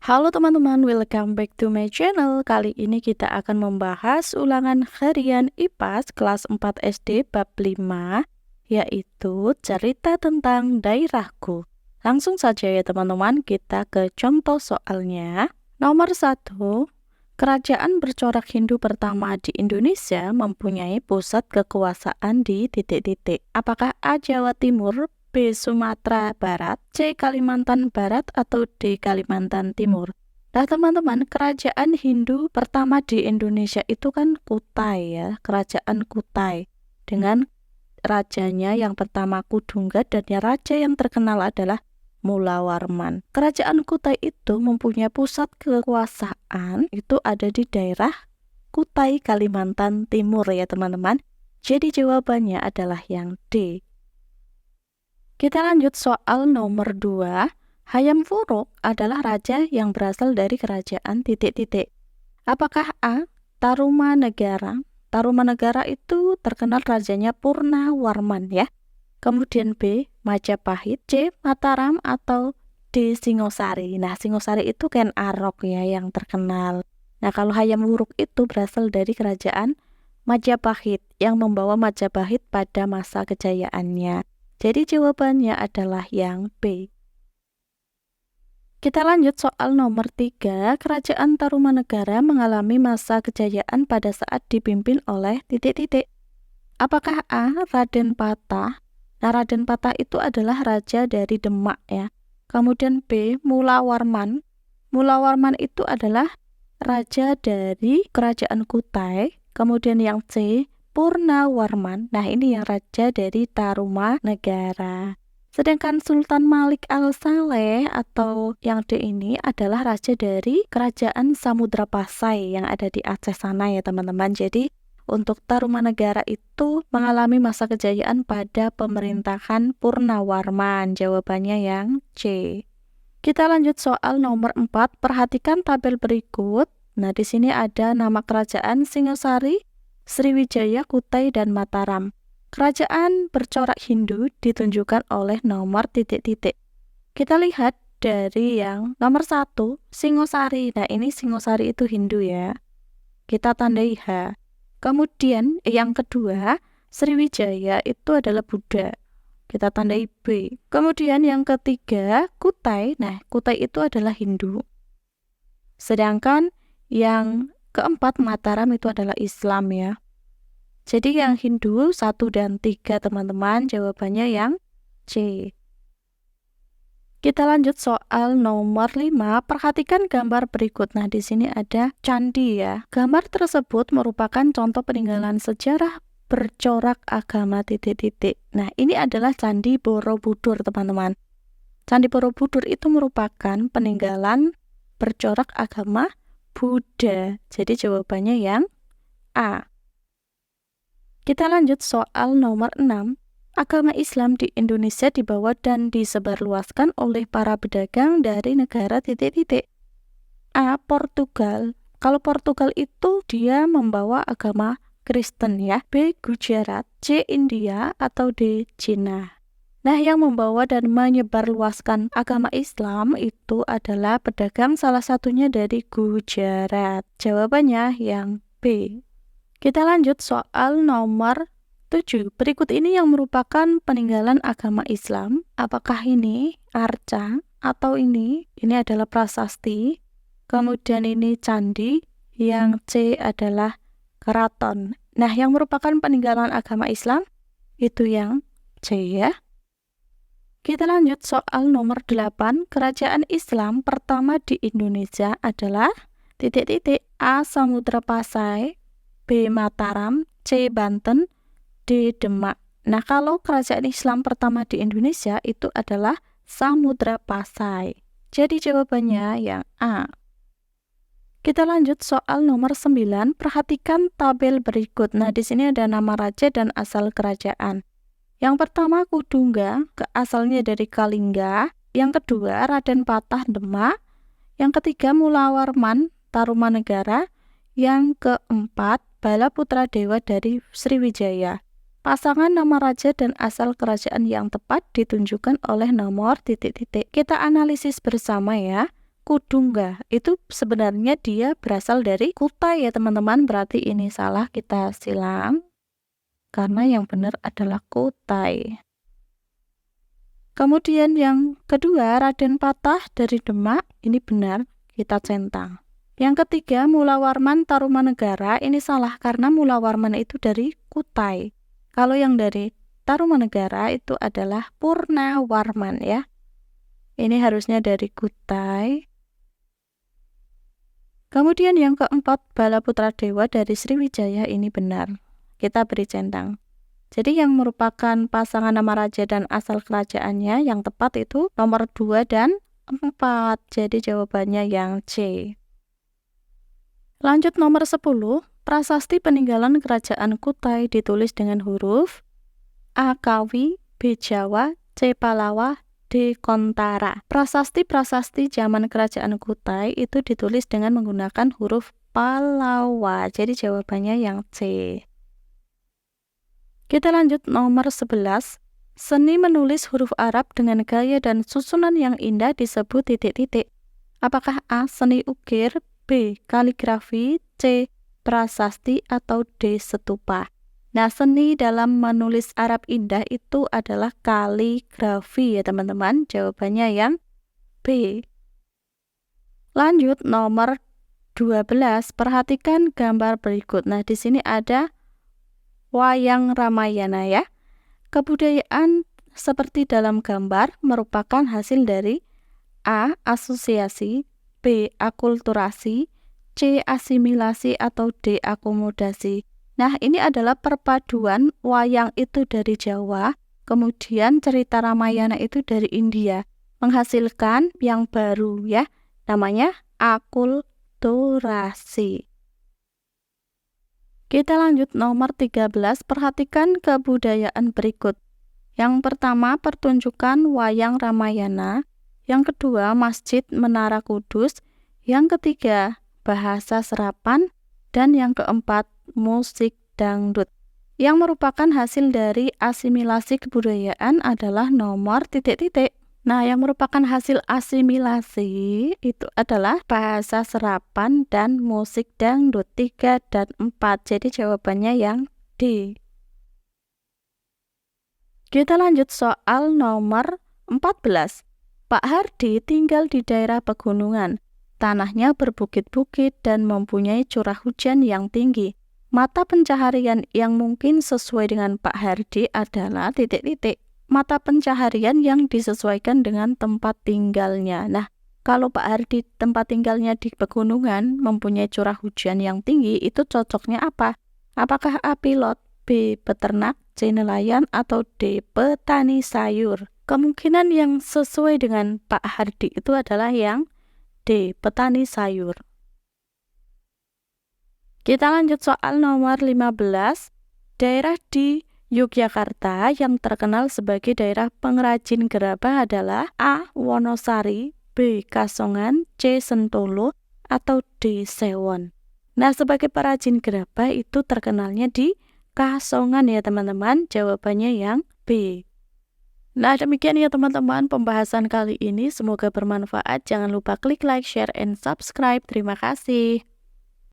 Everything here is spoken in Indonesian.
Halo teman-teman, welcome back to my channel. Kali ini kita akan membahas ulangan harian IPAS kelas 4 SD bab 5, yaitu cerita tentang daerahku. Langsung saja ya teman-teman, kita ke contoh soalnya. Nomor 1, kerajaan bercorak Hindu pertama di Indonesia mempunyai pusat kekuasaan di titik-titik. Apakah A. Jawa Timur, B. Sumatera Barat, C. Kalimantan Barat, atau D. Kalimantan Timur? Nah teman-teman, kerajaan Hindu pertama di Indonesia itu kan Kutai ya, kerajaan Kutai. Dengan rajanya yang pertama Kudungga dan yang raja yang terkenal adalah Mulawarman. Kerajaan Kutai itu mempunyai pusat kekuasaan itu ada di daerah Kutai, Kalimantan Timur ya teman-teman. Jadi jawabannya adalah yang D. Kita lanjut soal nomor 2. Hayam Wuruk adalah raja yang berasal dari kerajaan titik-titik. Apakah A. Tarumanegara? Tarumanegara itu terkenal rajanya Purnawarman ya. Kemudian B. Majapahit, C. Mataram, atau D. Singosari. Nah, Singosari itu Ken Arok ya yang terkenal. Nah, kalau Hayam Wuruk itu berasal dari kerajaan Majapahit yang membawa Majapahit pada masa kejayaannya. Jadi jawabannya adalah yang B. Kita lanjut soal nomor 3. Kerajaan Tarumanegara mengalami masa kejayaan pada saat dipimpin oleh titik-titik. Apakah A. Raden Patah? Nah, Raden Patah itu adalah raja dari Demak ya. Kemudian B. Mulawarman. Mulawarman itu adalah raja dari kerajaan Kutai. Kemudian yang C. Purnawarman. Nah, ini yang raja dari Tarumanegara. Sedangkan Sultan Malik Al-Saleh atau yang D ini adalah raja dari kerajaan Samudra Pasai yang ada di Aceh sana ya teman-teman. Jadi untuk Tarumanegara itu mengalami masa kejayaan pada pemerintahan Purnawarman. Jawabannya yang C. Kita lanjut soal nomor 4. Perhatikan tabel berikut. Nah, di sini ada nama kerajaan Singosari, Sriwijaya, Kutai, dan Mataram. Kerajaan bercorak Hindu ditunjukkan oleh nomor titik-titik. Kita lihat dari yang nomor 1, Singosari. Nah, ini Singosari itu Hindu ya. Kita tandai H. Kemudian yang kedua, Sriwijaya itu adalah Buddha. Kita tandai B. Kemudian yang ketiga, Kutai. Nah, Kutai itu adalah Hindu. Sedangkan yang keempat, Mataram itu adalah Islam ya. Jadi yang Hindu 1 dan 3 teman-teman, jawabannya yang C. Kita lanjut soal nomor 5. Perhatikan gambar berikut. Nah, di sini ada candi ya. Gambar tersebut merupakan contoh peninggalan sejarah bercorak agama titik-titik. Nah, ini adalah Candi Borobudur, teman-teman. Candi Borobudur itu merupakan peninggalan bercorak agama Buddha. Jadi jawabannya yang A. Kita lanjut soal nomor 6. Agama Islam di Indonesia dibawa dan disebarluaskan oleh para pedagang dari negara titik-titik. A. Portugal. Kalau Portugal itu dia membawa agama Kristen ya. B. Gujarat, C. India, atau D. Cina. Nah, yang membawa dan menyebarluaskan agama Islam itu adalah pedagang, salah satunya dari Gujarat. Jawabannya yang B. Kita lanjut soal nomor 7. Berikut ini yang merupakan peninggalan agama Islam. Apakah ini arca atau ini adalah prasasti? Kemudian ini candi, yang C adalah keraton. Nah, yang merupakan peninggalan agama Islam itu yang C ya. Kita lanjut soal nomor 8. Kerajaan Islam pertama di Indonesia adalah titik-titik. A. Samudra Pasai, B. Mataram, C. Banten, D. Demak. Nah, kalau kerajaan Islam pertama di Indonesia itu adalah Samudra Pasai. Jadi jawabannya yang A. Kita lanjut soal nomor 9. Perhatikan tabel berikut. Nah, di sini ada nama raja dan asal kerajaan. Yang pertama Kudungga, asalnya dari Kalingga. Yang kedua Raden Patah, Demak. Yang ketiga Mulawarman, Tarumanegara. Yang keempat Bala Putra Dewa dari Sriwijaya. Pasangan nama raja dan asal kerajaan yang tepat ditunjukkan oleh nomor titik-titik. Kita analisis bersama ya. Kudungga. Itu sebenarnya dia berasal dari Kutai ya teman-teman. Berarti ini salah, kita silang. Karena yang benar adalah Kutai. Kemudian yang kedua, Raden Patah dari Demak. Ini benar, kita centang. Yang ketiga, Mulawarman Tarumanegara. Ini salah karena Mulawarman itu dari Kutai. Kalau yang dari Tarumanegara itu adalah Purnawarman ya. Ini harusnya dari Kutai. Kemudian yang keempat, Balaputra Dewa dari Sriwijaya. Ini benar. Kita beri centang. Jadi yang merupakan pasangan nama raja dan asal kerajaannya yang tepat itu nomor 2 dan 4. Jadi jawabannya yang C. Lanjut nomor 10. Prasasti peninggalan kerajaan Kutai ditulis dengan huruf A. Kawi, B. Jawa, C. Palawa, D. Kontara. Prasasti-prasasti zaman kerajaan Kutai itu ditulis dengan menggunakan huruf Palawa. Jadi jawabannya yang C. Kita lanjut nomor 11. Seni menulis huruf Arab dengan gaya dan susunan yang indah disebut titik-titik. Apakah A. Seni ukir, B. Kaligrafi, C. Prasasti, atau D. Stupa? Nah, seni dalam menulis Arab indah itu adalah kaligrafi ya teman-teman. Jawabannya yang B. Lanjut nomor 12. Perhatikan gambar berikut. Nah, di sini ada wayang Ramayana ya. Kebudayaan seperti dalam gambar merupakan hasil dari A. Asosiasi, B. Akulturasi, C. Asimilasi, atau D. Akomodasi. Nah, ini adalah perpaduan wayang itu dari Jawa, kemudian cerita Ramayana itu dari India, menghasilkan yang baru ya, namanya akulturasi. Kita lanjut nomor 13, perhatikan kebudayaan berikut. Yang pertama, pertunjukan wayang Ramayana. Yang kedua, Masjid Menara Kudus. Yang ketiga, bahasa serapan. Dan yang keempat, musik dangdut. Yang merupakan hasil dari asimilasi kebudayaan adalah nomor titik-titik. Nah, yang merupakan hasil asimilasi itu adalah bahasa serapan dan musik dangdut 3 dan 4. Jadi jawabannya yang D. Kita lanjut soal nomor 14. Pak Hardi tinggal di daerah pegunungan. Tanahnya berbukit-bukit dan mempunyai curah hujan yang tinggi. Mata pencaharian yang mungkin sesuai dengan Pak Hardi adalah titik-titik. Mata pencaharian yang disesuaikan dengan tempat tinggalnya. Nah, kalau Pak Hardi tempat tinggalnya di pegunungan, mempunyai curah hujan yang tinggi, itu cocoknya apa? Apakah A. Pilot, B. Peternak, C. Nelayan, atau D. Petani sayur? Kemungkinan yang sesuai dengan Pak Hardi itu adalah yang D. Petani sayur. Kita lanjut soal nomor 15. Daerah di Yogyakarta yang terkenal sebagai daerah pengrajin gerabah adalah A. Wonosari, B. Kasongan, C. Sentolo, atau D. Sewon. Nah, sebagai perajin gerabah itu terkenalnya di Kasongan ya teman-teman. Jawabannya yang B. Nah, demikian ya teman-teman pembahasan kali ini. Semoga bermanfaat. Jangan lupa klik like, share, and subscribe. Terima kasih.